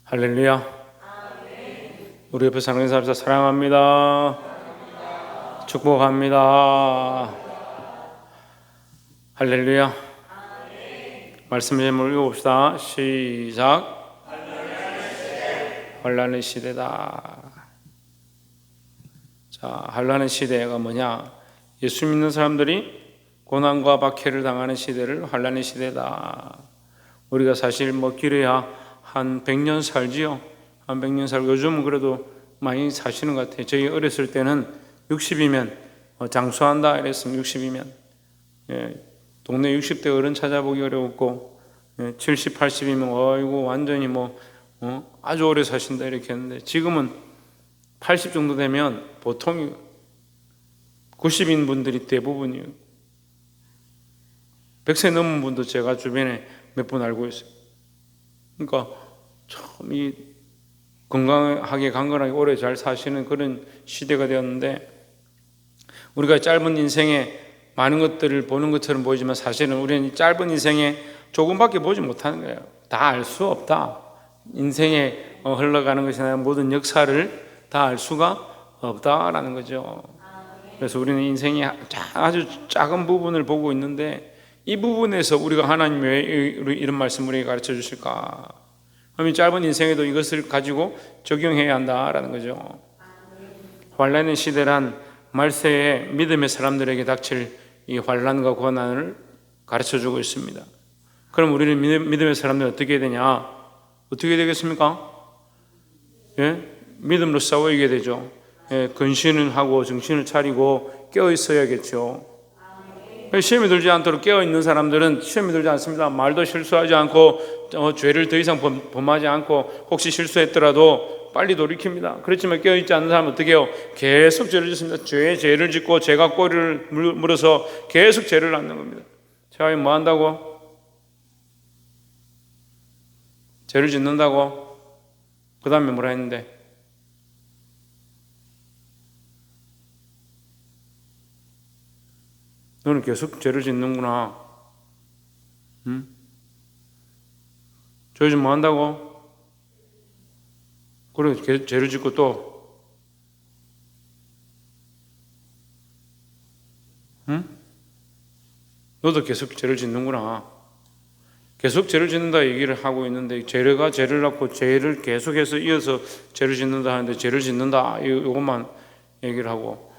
할렐루야. 우리 옆에 사는 사람 사랑합니다. 축복합니다. 할렐루야. 말씀 제목 읽어봅시다. 시작. 환난의 시대다. 자, 환난의 시대가 뭐냐? 예수 믿는 사람들이 고난과 박해를 당하는 시대를 환난의 시대다. 우리가 사실 길어야 한 100년 살지요. 한 100년 살고 요즘은 그래도 많이 사시는 것 같아요. 저희 어렸을 때는 60이면 장수한다 이랬으면 60이면 동네 60대 어른 찾아보기 어려웠고 70, 80이면 어이구 완전히 아주 오래 사신다 이렇게 했는데 지금은 80 정도 되면 보통 90인 분들이 대부분이에요. 100세 넘은 분도 제가 주변에 몇 분 알고 있어요. 그러니까 참 이 건강하게 강건하게 오래 잘 사시는 그런 시대가 되었는데 우리가 짧은 인생에 많은 것들을 보는 것처럼 보이지만 사실은 우리는 짧은 인생에 조금밖에 보지 못하는 거예요. 다 알 수 없다. 인생에 흘러가는 것이나 모든 역사를 다 알 수가 없다라는 거죠. 그래서 우리는 인생의 아주 작은 부분을 보고 있는데 이 부분에서 우리가 하나님 왜 이런 말씀을 우리에게 가르쳐 주실까? 그러면 짧은 인생에도 이것을 가지고 적용해야 한다라는 거죠. 환난의 시대란 말세에 믿음의 사람들에게 닥칠 이 환난과 고난을 가르쳐 주고 있습니다. 그럼 우리는 믿음의 사람들은 어떻게 해야 되냐? 어떻게 되겠습니까? 믿음으로 싸워 이겨야 되죠. 근신을 하고 정신을 차리고 깨어 있어야겠죠. 시험에 들지 않도록 깨어있는 사람들은 시험에 들지 않습니다. 말도 실수하지 않고 죄를 더 이상 범하지 않고 혹시 실수했더라도 빨리 돌이킵니다. 그렇지만 깨어있지 않는 사람은 어떻게 해요? 계속 죄를 짓습니다. 죄를 짓고 죄가 꼬리를 물어서 계속 죄를 낳는 겁니다. 제가 뭐 한다고? 죄를 짓는다고? 그 다음에 뭐라 했는데? 너는 계속 죄를 짓는구나. 응? 저 요즘 뭐 한다고? 그래, 계속 죄를 짓고 또, 응? 너도 계속 죄를 짓는구나. 계속 죄를 짓는다 얘기를 하고 있는데, 죄가 죄를 낳고 죄를 계속해서 이어서 죄를 짓는다 하는데, 죄를 짓는다, 이것만 얘기를 하고,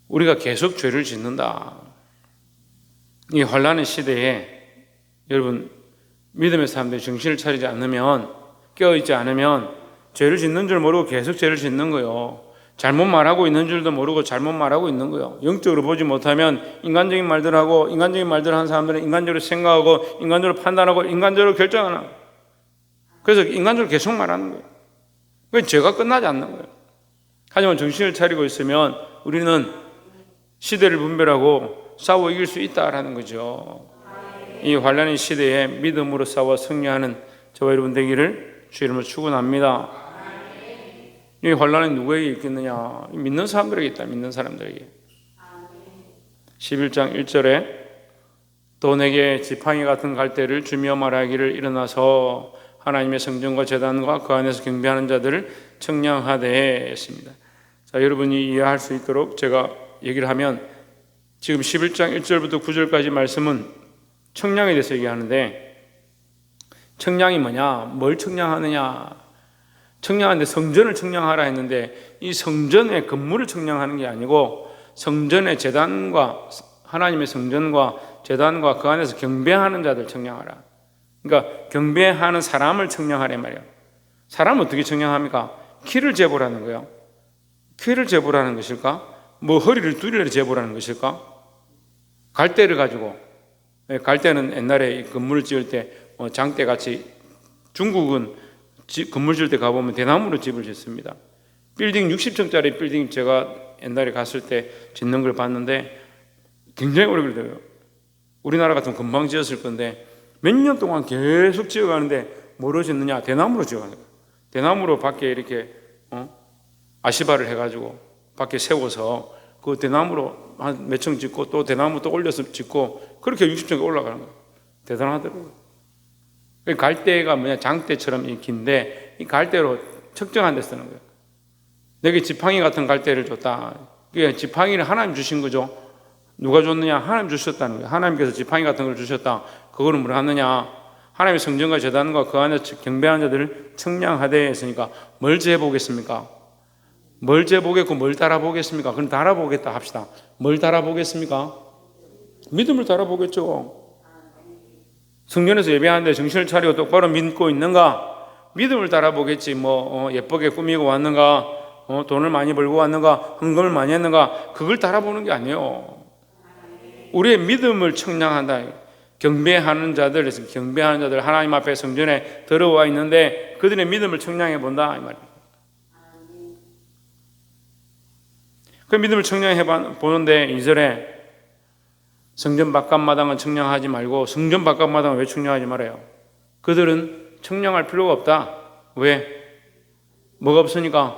우리가 계속 죄를 짓는다. 이 환난의 시대에 여러분 믿음의 사람들이 정신을 차리지 않으면 깨어있지 않으면 죄를 짓는 줄 모르고 계속 죄를 짓는 거예요. 잘못 말하고 있는 줄도 모르고 잘못 말하고 있는 거예요. 영적으로 보지 못하면 인간적인 말들 하고 인간적인 말들 하는 사람들은 인간적으로 생각하고 인간적으로 판단하고 인간적으로 결정하는 거예요. 그래서 인간적으로 계속 말하는 거예요. 그래서 죄가 끝나지 않는 거예요. 하지만 정신을 차리고 있으면 우리는 시대를 분별하고 싸워 이길 수 있다라는 거죠. 이 환난의 시대에 믿음으로 싸워 승리하는 저와 여러분 되기를 주 이름으로 축원합니다. 이 환난은 누구에게 있겠느냐? 믿는 사람들에게 있다. 믿는 사람들에게. 11장 1절에 또 내게 지팡이 같은 갈대를 주며 말하기를 일어나서 하나님의 성전과 제단과 그 안에서 경배하는 자들을 청량하되 했습니다. 자, 여러분이 이해할 수 있도록 제가 얘기를 하면 지금 11장 1절부터 9절까지 말씀은 청량에 대해서 얘기하는데 청량이 뭐냐? 뭘 청량하느냐? 청량하는데 성전을 청량하라 했는데 이 성전의 건물을 청량하는 게 아니고 성전의 제단과 하나님의 성전과 제단과 그 안에서 경배하는 자들 청량하라. 그러니까 경배하는 사람을 청량하래 말이에요. 사람은 어떻게 청량합니까? 키를 재보라는 거예요. 키를 재보라는 것일까? 허리를 둘레를 재보라는 것일까? 갈대를 가지고, 갈대는 옛날에 건물을 지을 때 장대같이 중국은 건물 지을 때 가보면 대나무로 집을 짓습니다. 빌딩 60층짜리 빌딩 제가 옛날에 갔을 때 짓는 걸 봤는데 굉장히 오래 걸려요. 우리나라 같으면 금방 지었을 건데 몇 년 동안 계속 지어가는데 뭐로 짓느냐? 대나무로 지어가는 거예요. 대나무로 밖에 이렇게 아시바를 해가지고 밖에 세워서 그 대나무로 한 몇 층 짓고 또 대나무 또 올려서 짓고 그렇게 60층에 올라가는 거예요. 대단하더라고요. 그 갈대가 뭐냐, 장대처럼 이 긴데 이 갈대로 측정한 데 쓰는 거예요. 내게 지팡이 같은 갈대를 줬다. 그게 지팡이를 하나님 주신 거죠. 누가 줬느냐? 하나님 주셨다는 거예요. 하나님께서 지팡이 같은 걸 주셨다. 그거는 뭘 하느냐? 하나님의 성전과 제단과 그 안에 경배하는 자들을 청량하되 했으니까 뭘 재보겠습니까? 뭘 재보겠고 뭘 달아보겠습니까? 그럼 달아보겠다 합시다. 뭘 달아보겠습니까? 믿음을 달아보겠죠. 성전에서 예배하는데 정신을 차리고 똑바로 믿고 있는가? 믿음을 달아보겠지. 예쁘게 꾸미고 왔는가? 돈을 많이 벌고 왔는가? 헌금을 많이 했는가? 그걸 달아보는 게 아니에요. 우리의 믿음을 청량한다. 경배하는 자들, 하나님 앞에 성전에 들어와 있는데 그들의 믿음을 청량해 본다 이 말이에요. 그 믿음을 청량해 보는데 2절에 성전 바깥마당은 청량하지 말고, 성전 바깥마당은 왜 청량하지 말아요? 그들은 청량할 필요가 없다. 왜? 뭐가 없으니까?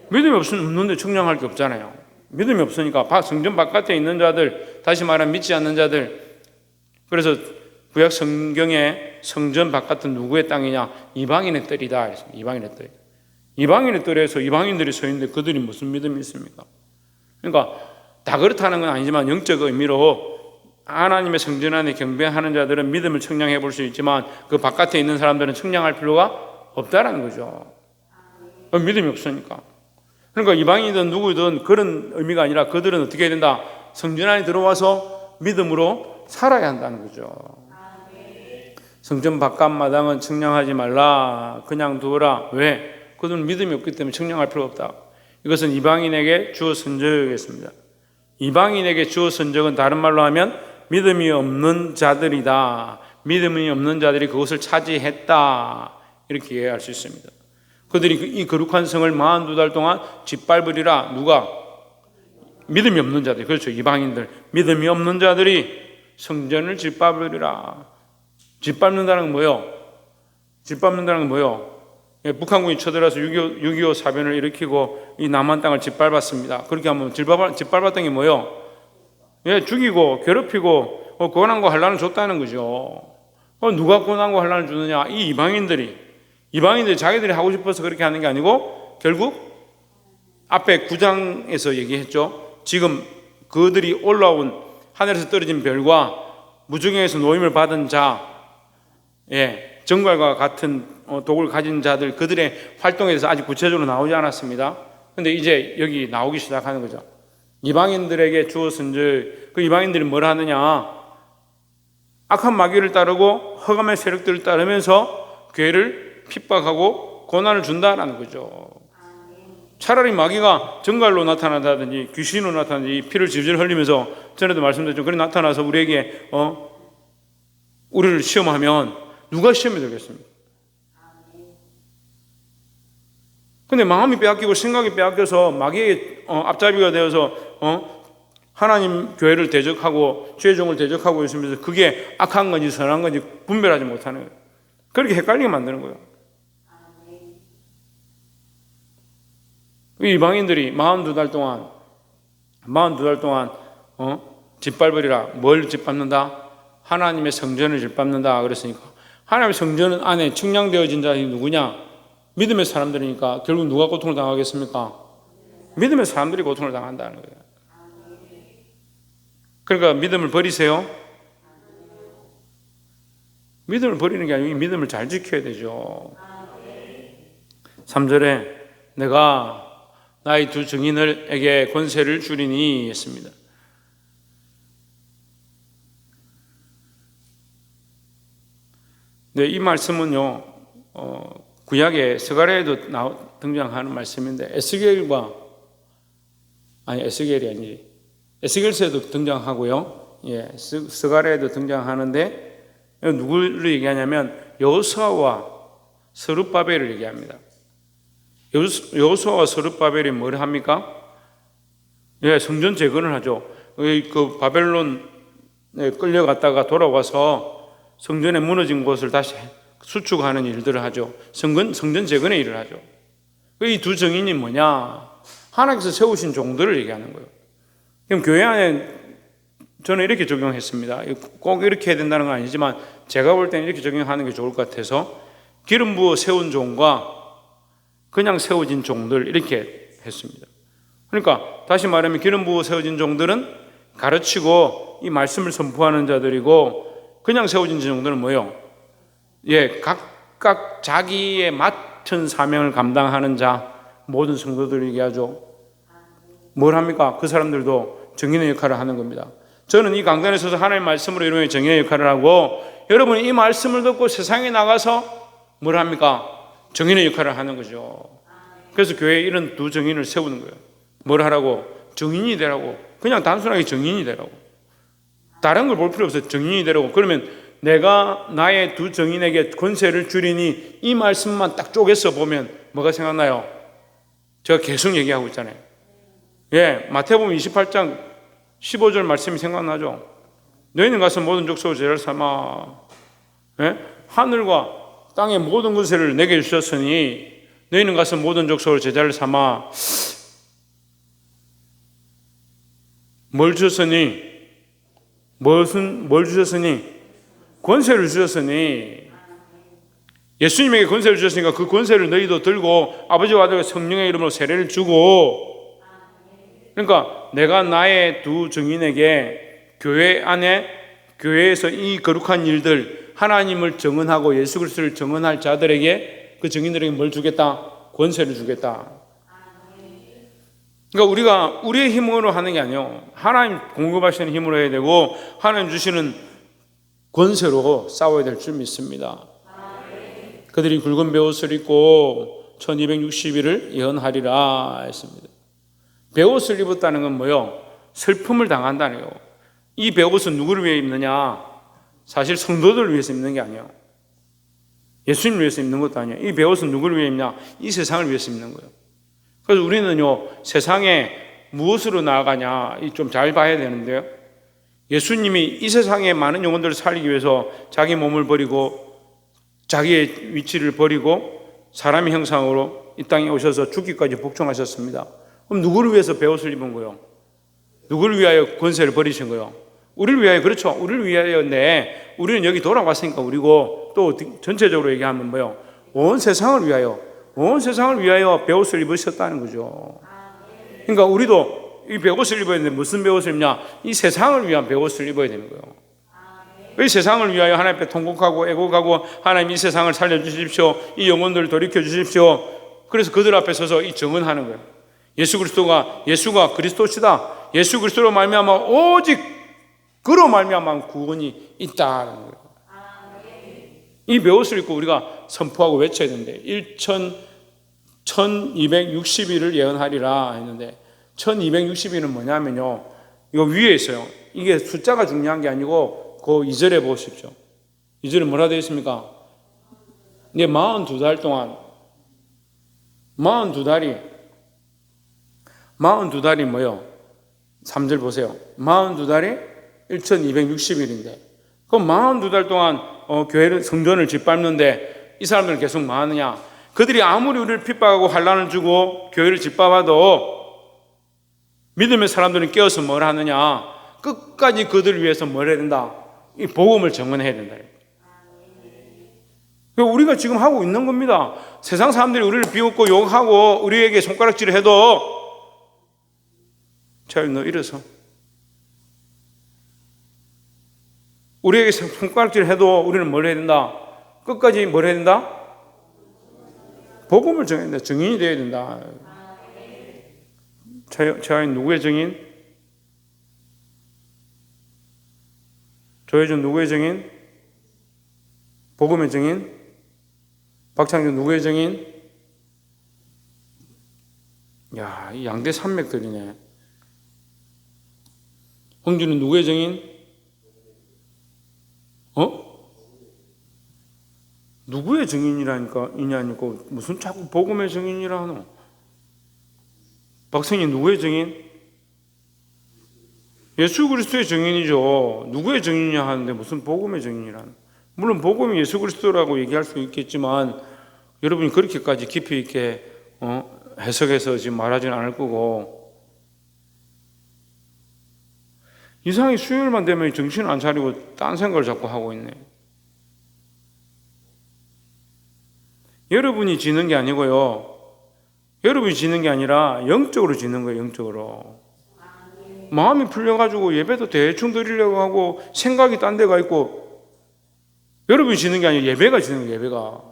믿음이 없는데 청량할 게 없잖아요. 믿음이 없으니까 성전 바깥에 있는 자들, 다시 말하면 믿지 않는 자들. 그래서 구약 성경에 성전 바깥은 누구의 땅이냐? 이방인의 뜰이다. 이방인의 뜰. 이방인의 뜰에서 이방인들이 서 있는데 그들이 무슨 믿음이 있습니까? 그러니까 다 그렇다는 건 아니지만 영적 의미로 하나님의 성전 안에 경배하는 자들은 믿음을 청량해 볼 수 있지만 그 바깥에 있는 사람들은 청량할 필요가 없다라는 거죠. 믿음이 없으니까. 그러니까 이방인이든 누구든 그런 의미가 아니라 그들은 어떻게 해야 된다? 성전 안에 들어와서 믿음으로 살아야 한다는 거죠. 성전 바깥 마당은 청량하지 말라. 그냥 두어라. 왜? 그들은 믿음이 없기 때문에 청량할 필요가 없다. 이것은 이방인에게 주어진 적이겠습니다. 이방인에게 주어진 적은 다른 말로 하면 믿음이 없는 자들이다. 믿음이 없는 자들이 그것을 차지했다. 이렇게 이해할 수 있습니다. 그들이 이 거룩한 성을 42달 동안 짓밟으리라. 누가? 믿음이 없는 자들. 그렇죠. 이방인들. 믿음이 없는 자들이 성전을 짓밟으리라. 짓밟는다는 건 뭐예요? 짓밟는다는 건 뭐예요? 북한군이 쳐들어서 6.25 사변을 일으키고 이 남한 땅을 짓밟았습니다. 그렇게 하면 짓밟았던 게 뭐예요? 죽이고 괴롭히고 고난과 환난을 줬다는 거죠. 누가 고난과 환난을 주느냐? 이 이방인들이 자기들이 하고 싶어서 그렇게 하는 게 아니고 결국 앞에 9장에서 얘기했죠. 지금 그들이 올라온 하늘에서 떨어진 별과 무중에서 노임을 받은 자, 정갈과 같은 독을 가진 자들, 그들의 활동에 대해서 아직 구체적으로 나오지 않았습니다. 그런데 이제 여기 나오기 시작하는 거죠. 이방인들에게 주어진즉 그 이방인들이 뭘 하느냐? 악한 마귀를 따르고 허감의 세력들을 따르면서 교회를 핍박하고 고난을 준다라는 거죠. 차라리 마귀가 정갈로 나타난다든지 귀신으로 나타나든지 피를 질질 흘리면서 전에도 말씀드렸죠. 그래 나타나서 우리에게 우리를 시험하면 누가 시험에 들겠습니까? 근데 마음이 빼앗기고 생각이 빼앗겨서 마귀의 앞잡이가 되어서 하나님 교회를 대적하고 죄종을 대적하고 있으면서 그게 악한 건지 선한 건지 분별하지 못하는 거예요. 그렇게 헷갈리게 만드는 거예요. 이방인들이 42달 동안 짓밟으리라. 뭘 짓밟는다? 하나님의 성전을 짓밟는다 그랬으니까 하나님의 성전 안에 측량되어진 자들이 누구냐? 믿음의 사람들이니까 결국 누가 고통을 당하겠습니까? 믿음의 사람들이 고통을 당한다는 거예요. 그러니까 믿음을 버리세요? 믿음을 버리는 게 아니고 믿음을 잘 지켜야 되죠. 3절에 내가 나의 두 증인에게 권세를 주리니 했습니다. 네, 이 말씀은요, 구약의 스가랴에도 등장하는 말씀인데 에스겔서에도 등장하고요. 스가랴에도 등장하는데 누구를 얘기하냐면 여호수아와 스룹바벨을 얘기합니다. 여호수아와 스룹바벨이 뭘 합니까? 성전 재건을 하죠. 그 바벨론에 끌려갔다가 돌아와서 성전에 무너진 곳을 다시 수축하는 일들을 하죠. 성전 재건의 일을 하죠. 이 두 증인이 뭐냐? 하나님께서 세우신 종들을 얘기하는 거예요. 그럼 교회 안에 저는 이렇게 적용했습니다. 꼭 이렇게 해야 된다는 건 아니지만 제가 볼 때는 이렇게 적용하는 게 좋을 것 같아서 기름 부어 세운 종과 그냥 세워진 종들 이렇게 했습니다. 그러니까 다시 말하면 기름 부어 세워진 종들은 가르치고 이 말씀을 선포하는 자들이고 그냥 세워진 종들은 뭐예요? 각각 자기의 맡은 사명을 감당하는 자, 모든 성도들 얘기하죠. 뭘 합니까? 그 사람들도 정인의 역할을 하는 겁니다. 저는 이 강단에 서서 하나님의 말씀으로 여러분이 정인의 역할을 하고 여러분이 이 말씀을 듣고 세상에 나가서 뭘 합니까? 정인의 역할을 하는 거죠. 그래서 교회에 이런 두 정인을 세우는 거예요. 뭘 하라고? 정인이 되라고. 그냥 단순하게 정인이 되라고. 다른 걸 볼 필요 없어요. 정인이 되라고. 그러면 내가 나의 두 정인에게 권세를 주리니 이 말씀만 딱 쪼개서 보면 뭐가 생각나요? 제가 계속 얘기하고 있잖아요. 마태복음 28장 15절 말씀이 생각나죠. 너희는 가서 모든 족속을 제자를 삼아 하늘과 땅의 모든 권세를 내게 주셨으니 너희는 가서 모든 족속을 제자를 삼아 뭘 주셨으니? 뭘 주셨으니? 권세를 주셨으니 예수님에게 권세를 주셨으니까 그 권세를 너희도 들고 아버지와 아들과 성령의 이름으로 세례를 주고 그러니까 내가 나의 두 증인에게 교회 안에 교회에서 이 거룩한 일들 하나님을 증언하고 예수 그리스도를 증언할 자들에게 그 증인들에게 뭘 주겠다? 권세를 주겠다. 그러니까 우리가 우리의 힘으로 하는 게 아니에요. 하나님 공급하시는 힘으로 해야 되고 하나님 주시는 권세로 싸워야 될 줄 믿습니다. 그들이 굵은 베옷을 입고 1260일을 예언하리라 했습니다. 베옷을 입었다는 건 뭐요? 슬픔을 당한다는 거예요. 이 베옷은 누구를 위해 입느냐? 사실 성도들을 위해서 입는 게 아니에요. 예수님을 위해서 입는 것도 아니에요. 이 베옷은 누구를 위해 입냐? 이 세상을 위해서 입는 거예요. 그래서 우리는요, 세상에 무엇으로 나아가냐, 좀 잘 봐야 되는데요. 예수님이 이 세상에 많은 영혼들을 살리기 위해서 자기 몸을 버리고 자기의 위치를 버리고 사람의 형상으로 이 땅에 오셔서 죽기까지 복종하셨습니다. 그럼 누구를 위해서 베옷을 입은 거예요? 누구를 위하여 권세를 버리신 거예요? 우리를 위하여. 그렇죠. 우리를 위하여인데 우리는 여기 돌아왔으니까 우리고 또 전체적으로 얘기하면 뭐예요? 온 세상을 위하여 베옷을 입으셨다는 거죠. 그러니까 우리도 이 베옷을 입어야 되는데 무슨 베옷을 입냐? 이 세상을 위한 베옷을 입어야 되는 거예요. 이 세상을 위하여 하나님 앞에 통곡하고 애곡하고 하나님 이 세상을 살려주십시오. 이 영혼들을 돌이켜주십시오. 그래서 그들 앞에 서서 이 증언하는 거예요. 예수가 그리스도시다. 예수 그리스도로 말미암아 오직 그로 말미암아 구원이 있다는 거예요. 이 베옷을 입고 우리가 선포하고 외쳐야 되는데 1260일을 예언하리라 했는데 1260일은 뭐냐면요, 이거 위에 있어요. 이게 숫자가 중요한 게 아니고 그 2절에 보십시오. 2절에 뭐라 되어 있습니까? 이제 42달 동안 42달이 뭐예요? 3절 보세요. 42달이 1260일인데 그럼 42달 동안 교회를 성전을 짓밟는데 이 사람들은 계속 뭐 하느냐? 그들이 아무리 우리를 핍박하고 환난을 주고 교회를 짓밟아도 믿음의 사람들은 깨어서 뭘 하느냐? 끝까지 그들을 위해서 뭘 해야 된다? 이 복음을 증언해야 된다. 우리가 지금 하고 있는 겁니다. 세상 사람들이 우리를 비웃고 욕하고 우리에게 손가락질을 해도 잘 너 이래서 우리에게 손가락질을 해도 우리는 뭘 해야 된다? 끝까지 뭘 해야 된다? 복음을 증언해야 된다. 증인이 되어야 된다. 저희는 누구의 증인? 조혜준 누구의 증인? 복음의 증인? 박창준 누구의 증인? 야, 이 양대 산맥들이네. 홍준은 누구의 증인? 누구의 증인이라니까 이냐니까 무슨 자꾸 복음의 증인이라 하노? 박성희 누구의 증인? 예수 그리스도의 증인이죠. 누구의 증인이냐 하는데 무슨 복음의 증인이라는. 물론 복음이 예수 그리스도라고 얘기할 수 있겠지만 여러분이 그렇게까지 깊이 있게 해석해서 지금 말하지는 않을 거고 이상하게 수요일만 되면 정신 안 차리고 딴 생각을 자꾸 하고 있네. 여러분이 지는 게 아니고요. 여러분이 지는 게 아니라 영적으로 지는 거예요. 영적으로. 마음이 풀려가지고 예배도 대충 드리려고 하고 생각이 딴 데가 있고, 여러분이 지는 게 아니라 예배가 지는 거예요. 예배가.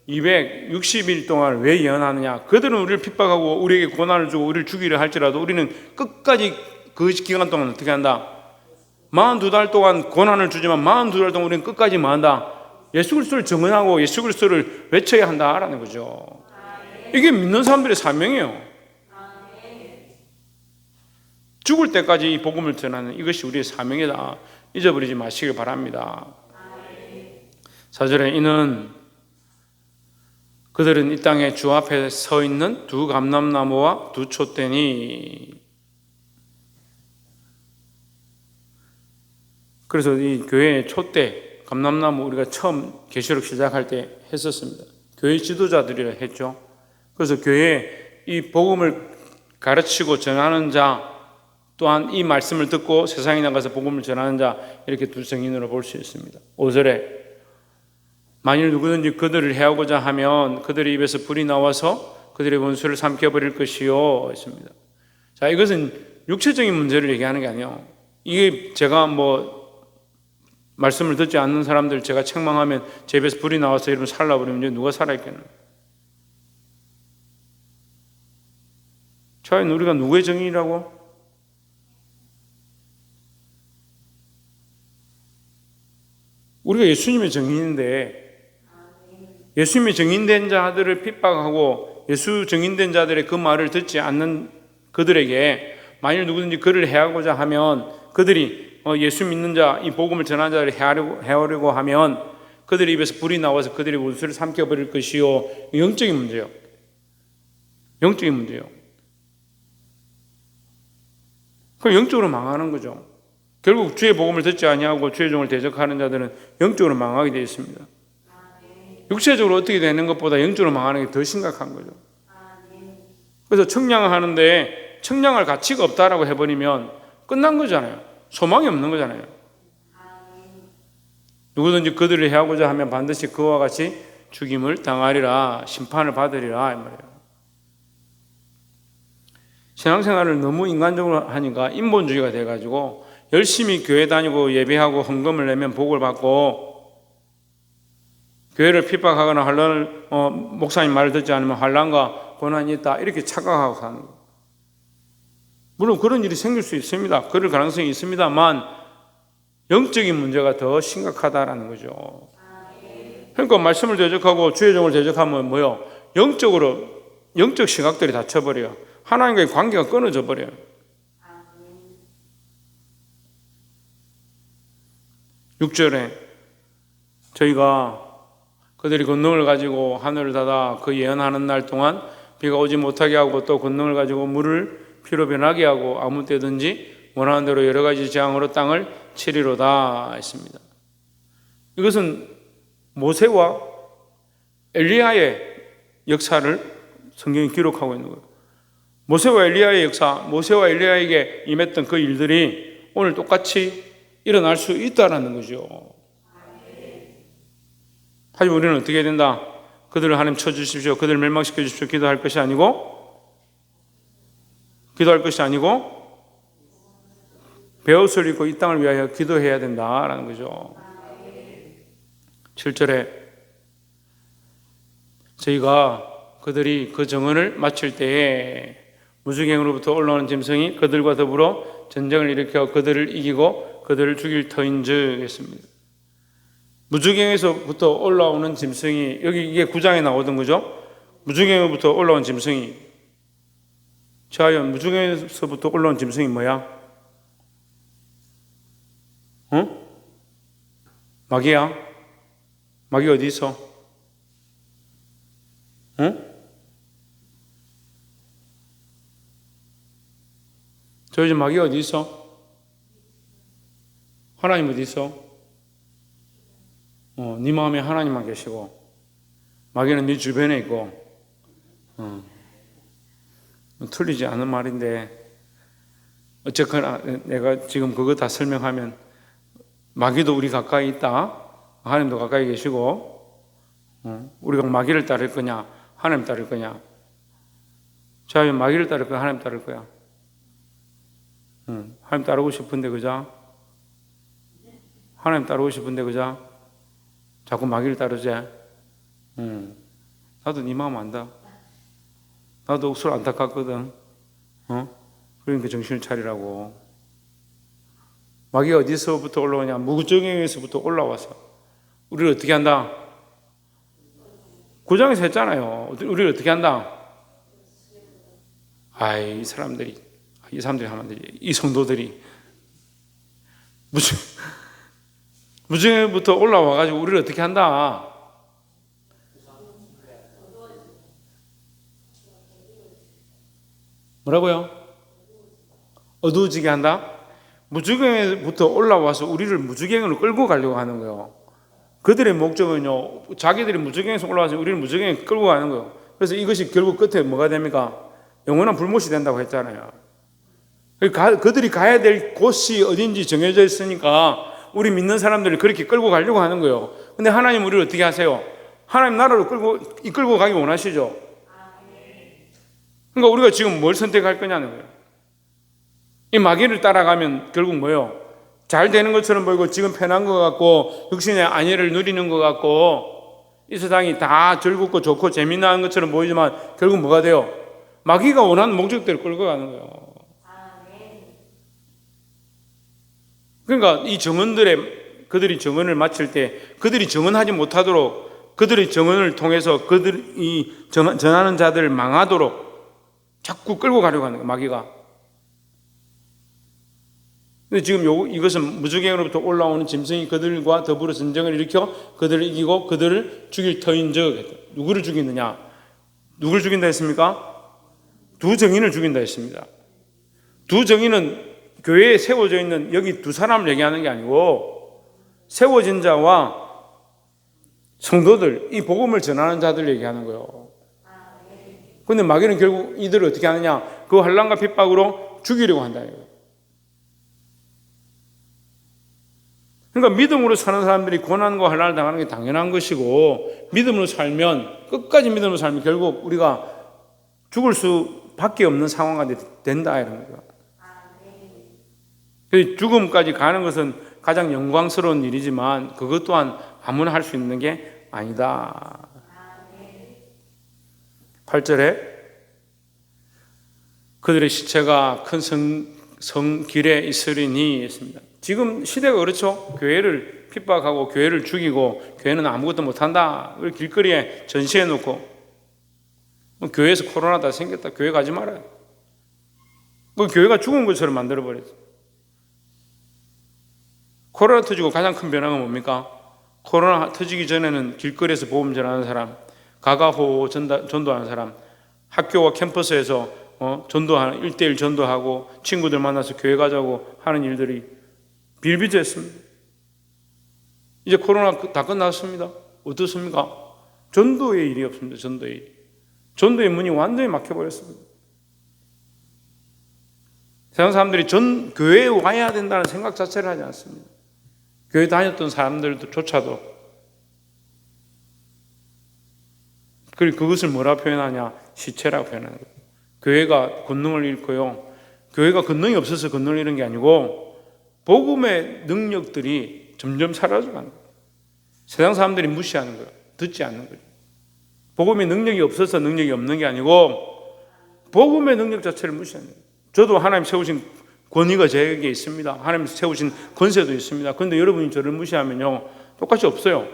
1260일 동안 왜 예언하느냐? 그들은 우리를 핍박하고 우리에게 고난을 주고 우리를 죽이려 할지라도 우리는 끝까지 그 기간 동안 어떻게 한다? 42달 동안 고난을 주지만 42달 동안 우리는 끝까지 뭐 한다? 예수 그리스도를 증언하고 예수 그리스도를 외쳐야 한다라는 거죠. 이게 믿는 사람들의 사명이에요. 죽을 때까지 이 복음을 전하는 이것이 우리의 사명이다. 잊어버리지 마시길 바랍니다. 4절에 이는 그들은 이 땅에 주 앞에 서 있는 두 감람나무와 두 촛대니. 그래서 이 교회의 촛대, 감람나무 우리가 처음 계시록 시작할 때 했었습니다. 교회 지도자들이라 했죠. 그래서 교회에 이 복음을 가르치고 전하는 자, 또한 이 말씀을 듣고 세상에 나가서 복음을 전하는 자, 이렇게 두 성인으로 볼 수 있습니다. 5절에 만일 누구든지 그들을 해하고자 하면 그들의 입에서 불이 나와서 그들의 원수를 삼켜버릴 것이요 했습니다. 자, 이것은 육체적인 문제를 얘기하는 게 아니에요. 이게 제가 말씀을 듣지 않는 사람들 제가 책망하면 제 입에서 불이 나와서 이러면 살라버리면 이제 누가 살아있겠노? 과연 우리가 누구의 정인이라고? 우리가 예수님의 정인인데, 예수님의 정인된 자들을 핍박하고 예수 정인된 자들의 그 말을 듣지 않는 그들에게 만일 누구든지 그를 해하고자 하면, 그들이 예수 믿는 자, 이 복음을 전하는 자를 해하려고 하면 그들의 입에서 불이 나와서 그들의 원수를 삼켜버릴 것이요. 영적인 문제요. 영적인 문제요. 그 영적으로 망하는 거죠. 결국 주의 복음을 듣지 아니하고 주의 종을 대적하는 자들은 영적으로 망하게 되어 있습니다. 육체적으로 어떻게 되는 것보다 영적으로 망하는 게 더 심각한 거죠. 그래서 청량을 하는데 청량할 가치가 없다라고 해버리면 끝난 거잖아요. 소망이 없는 거잖아요. 누구든지 그들을 해하고자 하면 반드시 그와 같이 죽임을 당하리라, 심판을 받으리라 이 말이에요. 신앙생활을 너무 인간적으로 하니까 인본주의가 돼가지고 열심히 교회 다니고 예배하고 헌금을 내면 복을 받고, 교회를 핍박하거나 환란을 목사님 말을 듣지 않으면 환란과 고난이 있다 이렇게 착각하고 사는 거예요. 물론 그런 일이 생길 수 있습니다. 그럴 가능성이 있습니다만 영적인 문제가 더 심각하다라는 거죠. 그러니까 말씀을 대적하고 주의 종을 대적하면 뭐요? 영적 시각들이 닫혀버려요. 하나님과의 관계가 끊어져 버려요. (6절에) 저희가 그들이 권능을 가지고 하늘을 닫아 그 예언하는 날 동안 비가 오지 못하게 하고 또 권능을 가지고 물을 피로 변하게 하고 아무 때든지 원하는 대로 여러 가지 재앙으로 땅을 치리로다 했습니다. 이것은 모세와 엘리야의 역사를 성경이 기록하고 있는 거예요. 모세와 엘리야의 역사, 모세와 엘리야에게 임했던 그 일들이 오늘 똑같이 일어날 수 있다는 거죠. 하지만 우리는 어떻게 해야 된다? 그들을 하나님 쳐주십시오, 그들을 멸망시켜 주십시오 기도할 것이 아니고 베옷을 입고 이 땅을 위하여 기도해야 된다라는 거죠. 7절에 저희가 그들이 그 정언을 마칠 때에 무주갱으로부터 올라오는 짐승이 그들과 더불어 전쟁을 일으켜 그들을 이기고 그들을 죽일 터인즉 했습니다. 무주갱에서부터 올라오는 짐승이, 여기 이게 9장에 나오던 거죠. 무주갱으로부터 올라온 짐승이, 자연 무주갱에서부터 올라온 짐승이 뭐야? 마귀야? 마귀 어디 있어? 저 요즘 마귀 어디 있어? 하나님 어디 있어? 네 마음에 하나님만 계시고 마귀는 네 주변에 있고 틀리지 않은 말인데 어쨌거나 내가 지금 그거 다 설명하면 마귀도 우리 가까이 있다, 하나님도 가까이 계시고, 우리가 마귀를 따를 거냐 하나님 따를 거냐? 자, 마귀를 따를 거야 하나님 따를 거야? 하나님 따르고 싶은데 그자? 하나님 따르고 싶은데 그자? 자꾸 마귀를 따르지? 나도 네 마음 안다. 나도 억수로 안타깝거든. 그러니까 정신을 차리라고. 마귀가 어디서부터 올라오냐? 무구정에서부터 올라와서 우리를 어떻게 한다? 9장에서 했잖아요. 우리를 어떻게 한다? 이 사람들이 하면 되지. 이 성도들이 무정에부터 올라와가지고 우리를 어떻게 한다? 뭐라고요? 어두워지게 한다? 무주경에부터 올라와서 우리를 무주경으로 끌고 가려고 하는 거예요. 그들의 목적은요, 자기들이 무주경에서 올라와서 우리를 무주경에 끌고 가는 거예요. 그래서 이것이 결국 끝에 뭐가 됩니까? 영원한 불못이 된다고 했잖아요. 그들이 가야 될 곳이 어딘지 정해져 있으니까 우리 믿는 사람들을 그렇게 끌고 가려고 하는 거예요. 근데 하나님 우리를 어떻게 하세요? 하나님 나라로 이끌고 가기 원하시죠? 그러니까 우리가 지금 뭘 선택할 거냐는 거예요. 이 마귀를 따라가면 결국 뭐예요? 잘 되는 것처럼 보이고 지금 편한 것 같고 육신의 안위를 누리는 것 같고 이 세상이 다 즐겁고 좋고 재미난 것처럼 보이지만 결국 뭐가 돼요? 마귀가 원하는 목적대로 끌고 가는 거예요. 그러니까 이 그들이 정언을 마칠 때 그들이 정언하지 못하도록 그들의 정언을 통해서 그들이 전하는 자들을 망하도록 자꾸 끌고 가려고 하는 거예요, 마귀가. 근데 지금 이것은 무주경으로부터 올라오는 짐승이 그들과 더불어 전쟁을 일으켜 그들을 이기고 그들을 죽일 터인 즉, 누구를 죽이느냐? 누구를 죽인다 했습니까? 두 정인을 죽인다 했습니다. 두 정인은 교회에 세워져 있는 여기 두 사람을 얘기하는 게 아니고 세워진 자와 성도들, 이 복음을 전하는 자들 얘기하는 거예요. 그런데 마귀는 결국 이들을 어떻게 하느냐? 그 환난과 핍박으로 죽이려고 한다는 거예요. 그러니까 믿음으로 사는 사람들이 고난과 환난을 당하는 게 당연한 것이고 믿음으로 살면 끝까지 믿음으로 살면 결국 우리가 죽을 수밖에 없는 상황가 된다 이런 거예요. 죽음까지 가는 것은 가장 영광스러운 일이지만 그것 또한 아무나 할 수 있는 게 아니다. 8절에 그들의 시체가 큰 성길에 있으리니 했습니다. 지금 시대가 그렇죠. 교회를 핍박하고 교회를 죽이고 교회는 아무것도 못한다. 길거리에 전시해 놓고 교회에서 코로나다 생겼다. 교회 가지 말아요. 교회가 죽은 것처럼 만들어버렸어요. 코로나 터지고 가장 큰 변화가 뭡니까? 코로나 터지기 전에는 길거리에서 복음 전하는 사람, 가가호 전도하는 사람, 학교와 캠퍼스에서 전도하는 1:1 전도하고 친구들 만나서 교회 가자고 하는 일들이 빌비졌습니다. 이제 코로나 다 끝났습니다. 어떻습니까? 전도의 일이 없습니다. 전도의 문이 완전히 막혀버렸습니다. 세상 사람들이 교회에 와야 된다는 생각 자체를 하지 않습니다. 교회 다녔던 사람들조차도 그리고 그것을 뭐라 표현하냐? 시체라고 표현하는 거예요. 교회가 권능을 잃고요. 교회가 권능이 없어서 권능을 잃은 게 아니고 복음의 능력들이 점점 사라져가는 거예요. 세상 사람들이 무시하는 거예요. 듣지 않는 거예요. 복음의 능력이 없어서 능력이 없는 게 아니고 복음의 능력 자체를 무시하는 거예요. 저도 하나님 세우신 권위가 제게 있습니다. 하나님 세우신 권세도 있습니다. 그런데 여러분이 저를 무시하면요 똑같이 없어요.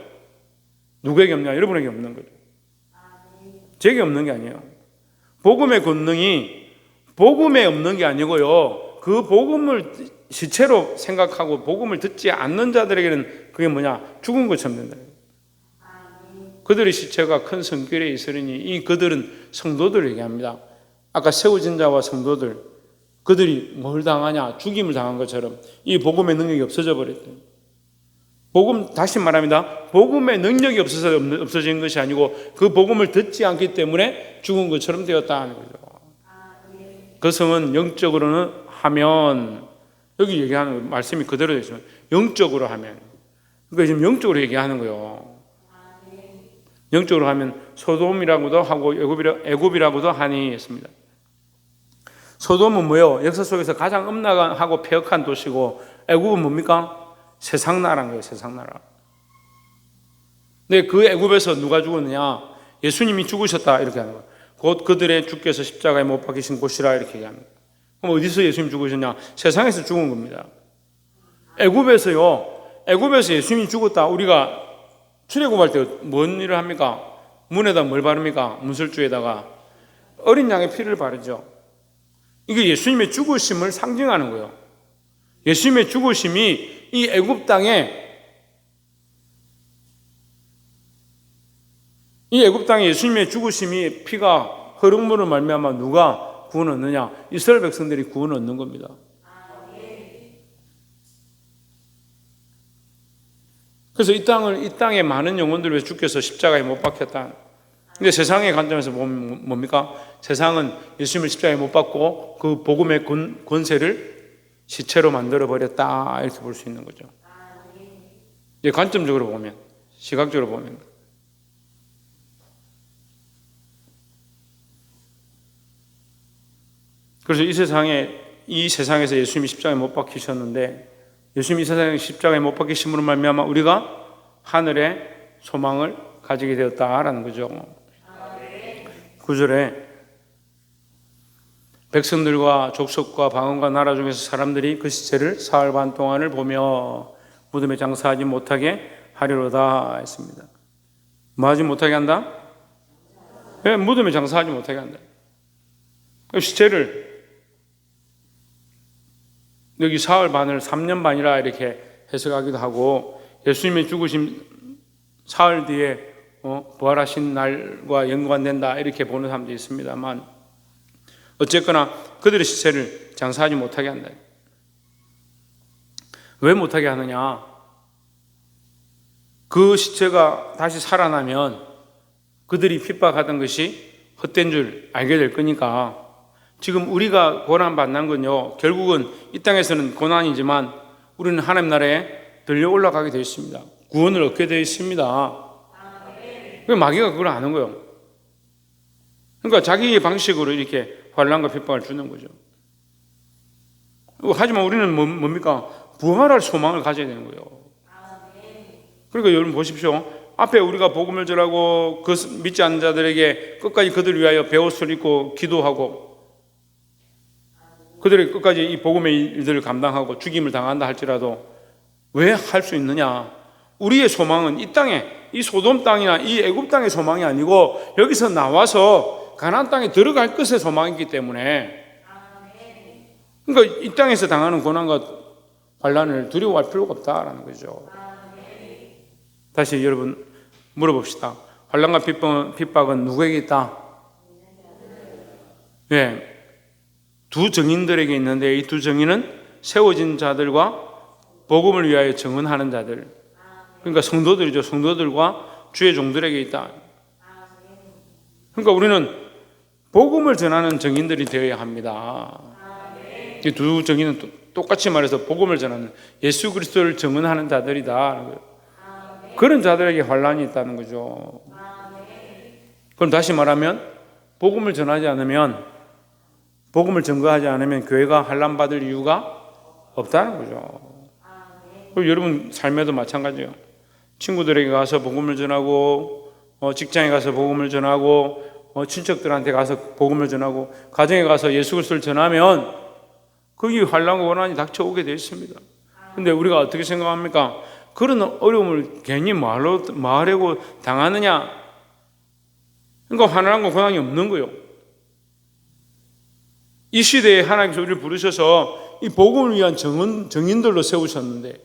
누구에게 없냐? 여러분에게 없는 거죠. 제게 없는 게 아니에요. 복음의 권능이 복음에 없는 게 아니고요. 그 복음을 시체로 생각하고 복음을 듣지 않는 자들에게는 그게 뭐냐? 죽은 것처럼 된다. 그들의 시체가 큰 성길에 있으리니 이 그들은 성도들을 얘기합니다. 아까 세워진 자와 성도들 그들이 뭘 당하냐? 죽임을 당한 것처럼 이 복음의 능력이 없어져 버렸대요. 다시 말합니다. 복음의 능력이 없어서 없어진 것이 아니고 그 복음을 듣지 않기 때문에 죽은 것처럼 되었다 하는 거죠. 그 성은 영적으로는 하면, 여기 얘기하는 말씀이 그대로 되어 있습니다. 영적으로 하면. 그러니까 지금 영적으로 얘기하는 거예요. 영적으로 하면 소돔이라고도 하고 애굽이라고도 하니 했습니다. 소돔은 뭐예요? 역사 속에서 가장 음란하고 폐역한 도시고, 애굽은 뭡니까? 세상 나라인 거예요. 세상 나라. 근데 그 애굽에서 누가 죽었느냐? 예수님이 죽으셨다 이렇게 하는 거예요. 곧 그들의 주께서 십자가에 못 박히신 곳이라 이렇게 얘기합니다. 그럼 어디서 예수님 죽으셨냐? 세상에서 죽은 겁니다. 애굽에서요. 애굽에서 예수님이 죽었다. 우리가 출애굽할 때 뭔 일을 합니까? 문에다 뭘 바릅니까? 문설주에다가 어린 양의 피를 바르죠. 이게 예수님의 죽으심을 상징하는 거예요. 예수님의 죽으심이 이 애굽 땅에 예수님의 죽으심이 피가 흐름물을 말미암아 누가 구원 얻느냐? 이스라엘 백성들이 구원 얻는 겁니다. 그래서 이 땅에 많은 영혼들을 위해 주께서 십자가에 못 박혔다. 근데 세상의 관점에서 보면 뭡니까? 세상은 예수님을 십자가에 못 박고 그 복음의 권세를 시체로 만들어 버렸다 이렇게 볼 수 있는 거죠. 이제 관점적으로 보면, 시각적으로 보면. 그래서 이 세상에서 예수님이 십자가에 못 박히셨는데, 예수님이 이 세상에 십자가에 못 박히심으로 말미암아 우리가 하늘의 소망을 가지게 되었다라는 거죠. 9절에 백성들과 족속과 방언과 나라 중에서 사람들이 그 시체를 사흘 반 동안을 보며 무덤에 장사하지 못하게 하리로다 했습니다. 뭐 하지 못하게 한다? 네, 무덤에 장사하지 못하게 한다. 그 시체를 여기 사흘 반을 3년 반이라 이렇게 해석하기도 하고, 예수님의 죽으심 사흘 뒤에 부활하신 날과 연관된다 이렇게 보는 사람도 있습니다만, 어쨌거나 그들의 시체를 장사하지 못하게 한다. 왜 못하게 하느냐? 그 시체가 다시 살아나면 그들이 핍박하던 것이 헛된 줄 알게 될 거니까, 지금 우리가 고난받는 건요, 결국은 이 땅에서는 고난이지만 우리는 하나님 나라에 들려 올라가게 되어 있습니다. 구원을 얻게 되어 있습니다. 마귀가 그걸 아는 거예요. 그러니까 자기의 방식으로 이렇게 환난과 핍박을 주는 거죠. 하지만 우리는 뭡니까? 부활할 소망을 가져야 되는 거예요. 그러니까 여러분 보십시오. 앞에 우리가 복음을 전하고 그 믿지 않는 자들에게 끝까지 그들 위하여 베옷을 입고 기도하고, 그들이 끝까지 이 복음의 일들을 감당하고 죽임을 당한다 할지라도 왜 할 수 있느냐? 우리의 소망은 이 땅에, 이 소돔 땅이나 이 애굽 땅의 소망이 아니고 여기서 나와서 가나안 땅에 들어갈 것의 소망이기 때문에, 그러니까 이 땅에서 당하는 고난과 환난을 두려워할 필요가 없다라는 거죠. 다시 여러분 물어봅시다. 환난과 핍박은 누구에게 있다? 네. 두 정인들에게 있는데, 이 두 정인은 세워진 자들과 복음을 위하여 정언하는 자들, 그러니까 성도들이죠. 성도들과 주의 종들에게 있다. 그러니까 우리는 복음을 전하는 정인들이 되어야 합니다. 이 두 정인은 똑같이 말해서 복음을 전하는, 예수 그리스도를 정언하는 자들이다. 그런 자들에게 환난이 있다는 거죠. 그럼 다시 말하면 복음을 전하지 않으면, 복음을 증거하지 않으면 교회가 환난받을 이유가 없다는 거죠. 그리고 여러분 삶에도 마찬가지예요. 친구들에게 가서 복음을 전하고, 직장에 가서 복음을 전하고, 친척들한테 가서 복음을 전하고, 가정에 가서 예수 그리스도를 전하면 거기 환난과 고난이 닥쳐오게 되어 있습니다. 그런데 우리가 어떻게 생각합니까? 그런 어려움을 괜히 말하려고 당하느냐? 그러니까 환난과 고난이 없는 거예요. 이 시대에 하나님께서 우리를 부르셔서 이 복음을 위한 정인들로 세우셨는데,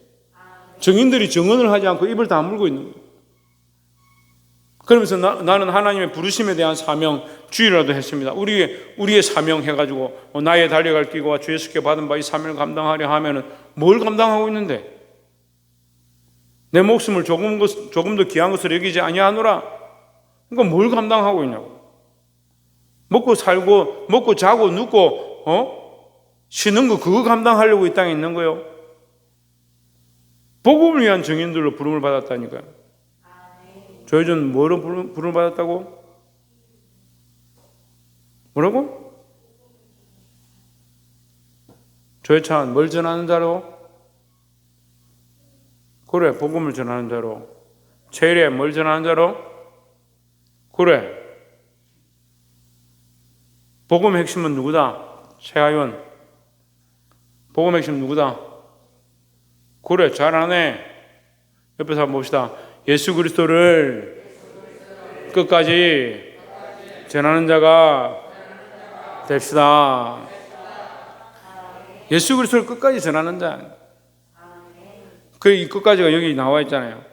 정인들이 정언을 하지 않고 입을 다물고 있는 거예요. 그러면서 나는 하나님의 부르심에 대한 사명 주의라도 했습니다. 우리의 사명 해가지고 나의 달려갈 길과 주 예수께 받은 바 이 사명을 감당하려 하면은 뭘 감당하고 있는데? 내 목숨을 조금도 귀한 것으로 여기지 아니하노라. 그러니까 뭘 감당하고 있냐고. 먹고 살고, 먹고 자고 눕고 쉬는 거 그거 감당하려고 이 땅에 있는 거요. 복음을 위한 증인들로 부름을 받았다니까요. 조혜준 뭐로 부름을 받았다고? 뭐라고? 조혜찬 뭘 전하는 자로? 그래, 복음을 전하는 자로. 최일에 뭘 전하는 자로? 그래. 복음의 핵심은 누구다? 최하윤. 복음의 핵심 누구다? 그래, 잘하네. 옆에서 한번 봅시다. 예수 그리스도를 끝까지 전하는 자가 됩시다. 예수 그리스도를 끝까지 전하는 자. 그 끝까지가 여기 나와 있잖아요.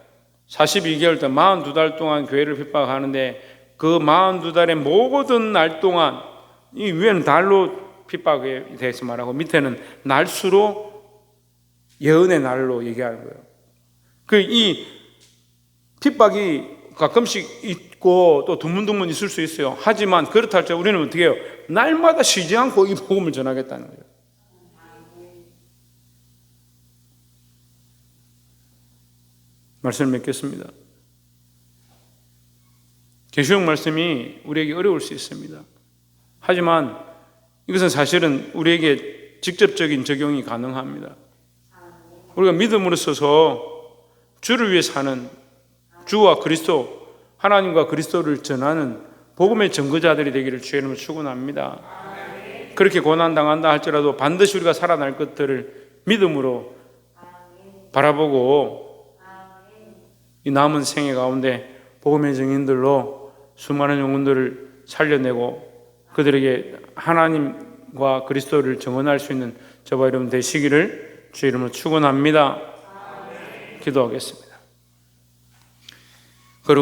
42개월 동안 42달 동안 교회를 핍박하는데 그 42달의 모든 날 동안 이 위에는 달로 핍박에 대해서 말하고 밑에는 날수로 예언의 날로 얘기하는 거예요. 그 이 핍박이 가끔씩 있고 또 드문드문 있을 수 있어요. 하지만 그렇다 할때 우리는 어떻게 해요? 날마다 쉬지 않고 이 복음을 전하겠다는 거예요. 말씀을 맺겠습니다. 계시록 말씀이 우리에게 어려울 수 있습니다. 하지만 이것은 사실은 우리에게 직접적인 적용이 가능합니다. 우리가 믿음으로 서서 주를 위해 사는 주와 그리스도, 하나님과 그리스도를 전하는 복음의 증거자들이 되기를 주의 이름으로 축원합니다. 그렇게 고난당한다 할지라도 반드시 우리가 살아날 것들을 믿음으로 바라보고 이 남은 생애 가운데 복음의 증인들로 수많은 영혼들을 살려내고 그들에게 하나님과 그리스도를 증언할 수 있는 저와 여러분 되시기를 주의 이름으로 축원합니다. 기도하겠습니다.